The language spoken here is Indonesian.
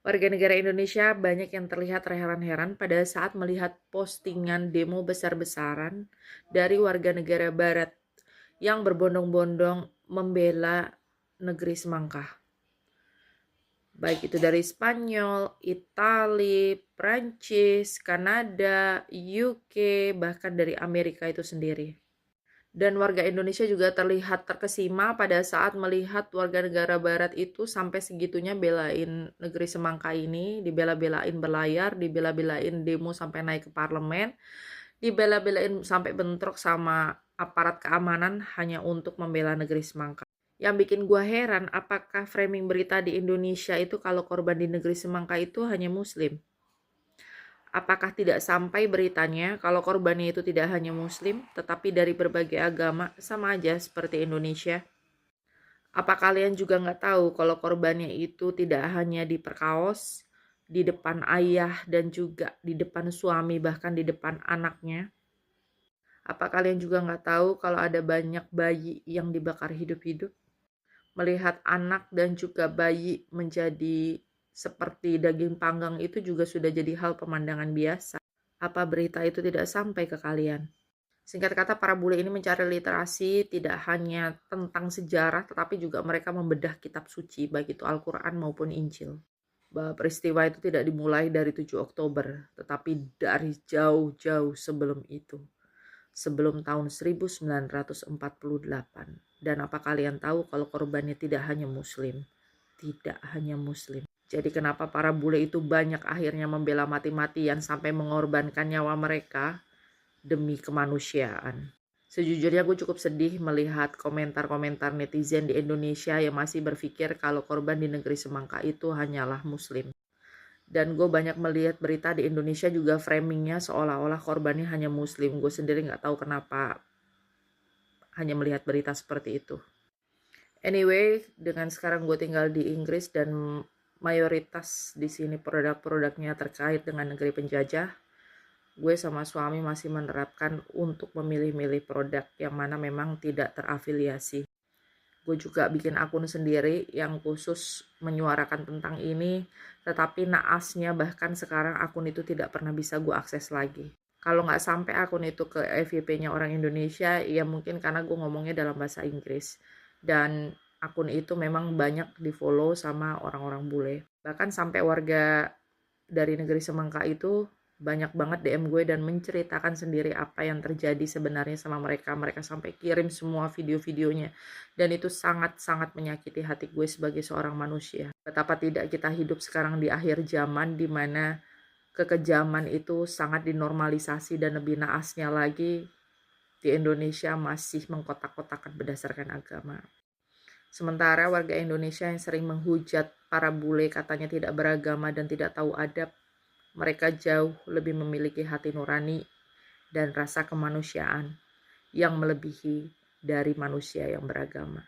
Warga negara Indonesia banyak yang terlihat terheran-heran pada saat melihat postingan demo besar-besaran dari warga negara Barat yang berbondong-bondong membela negeri semangka. Baik itu dari Spanyol, Italia, Prancis, Kanada, UK, bahkan dari Amerika itu sendiri. Dan warga Indonesia juga terlihat terkesima pada saat melihat warga negara barat itu sampai segitunya belain negeri semangka ini, dibela-belain berlayar, dibela-belain demo sampai naik ke parlemen, dibela-belain sampai bentrok sama aparat keamanan hanya untuk membela negeri semangka. Yang bikin gua heran, apakah framing berita di Indonesia itu kalau korban di negeri semangka itu hanya muslim? Apakah tidak sampai beritanya kalau korbannya itu tidak hanya muslim, tetapi dari berbagai agama, sama aja seperti Indonesia? Apa kalian juga nggak tahu kalau korbannya itu tidak hanya diperkaos, di depan ayah dan juga di depan suami, bahkan di depan anaknya? Apa kalian juga nggak tahu kalau ada banyak bayi yang dibakar hidup-hidup? Melihat anak dan juga bayi menjadi seperti daging panggang itu juga sudah jadi hal pemandangan biasa. Apa berita itu tidak sampai ke kalian? Singkat kata, para bule ini mencari literasi tidak hanya tentang sejarah, tetapi juga mereka membedah kitab suci, baik itu Al-Quran maupun Injil. Bahwa peristiwa itu tidak dimulai dari 7 Oktober, tetapi dari jauh-jauh sebelum itu. Sebelum tahun 1948. Dan apa kalian tahu kalau korbannya tidak hanya muslim? Tidak hanya muslim. Jadi kenapa para bule itu banyak akhirnya membela mati-matian sampai mengorbankan nyawa mereka demi kemanusiaan. Sejujurnya gue cukup sedih melihat komentar-komentar netizen di Indonesia yang masih berpikir kalau korban di negeri semangka itu hanyalah muslim. Dan gue banyak melihat berita di Indonesia juga framingnya seolah-olah korbannya hanya muslim. Gue sendiri gak tahu kenapa hanya melihat berita seperti itu. Anyway, dengan sekarang gue tinggal di Inggris dan mayoritas di sini produk-produknya terkait dengan negeri penjajah, gue sama suami masih menerapkan untuk memilih-milih produk yang mana memang tidak terafiliasi. Gue juga bikin akun sendiri yang khusus menyuarakan tentang ini, tetapi naasnya bahkan sekarang akun itu tidak pernah bisa gue akses lagi. Kalau nggak sampai akun itu ke FYP-nya orang Indonesia, ya mungkin karena gue ngomongnya dalam bahasa Inggris. Dan akun itu memang banyak di-follow sama orang-orang bule. Bahkan sampai warga dari negeri semangka itu banyak banget DM gue dan menceritakan sendiri apa yang terjadi sebenarnya sama mereka. Mereka sampai kirim semua video-videonya. Dan itu sangat-sangat menyakiti hati gue sebagai seorang manusia. Betapa tidak kita hidup sekarang di akhir zaman di mana kekejaman itu sangat dinormalisasi dan lebih naasnya lagi di Indonesia masih mengkotak-kotakan berdasarkan agama. Sementara warga Indonesia yang sering menghujat para bule katanya tidak beragama dan tidak tahu adab, mereka jauh lebih memiliki hati nurani dan rasa kemanusiaan yang melebihi dari manusia yang beragama.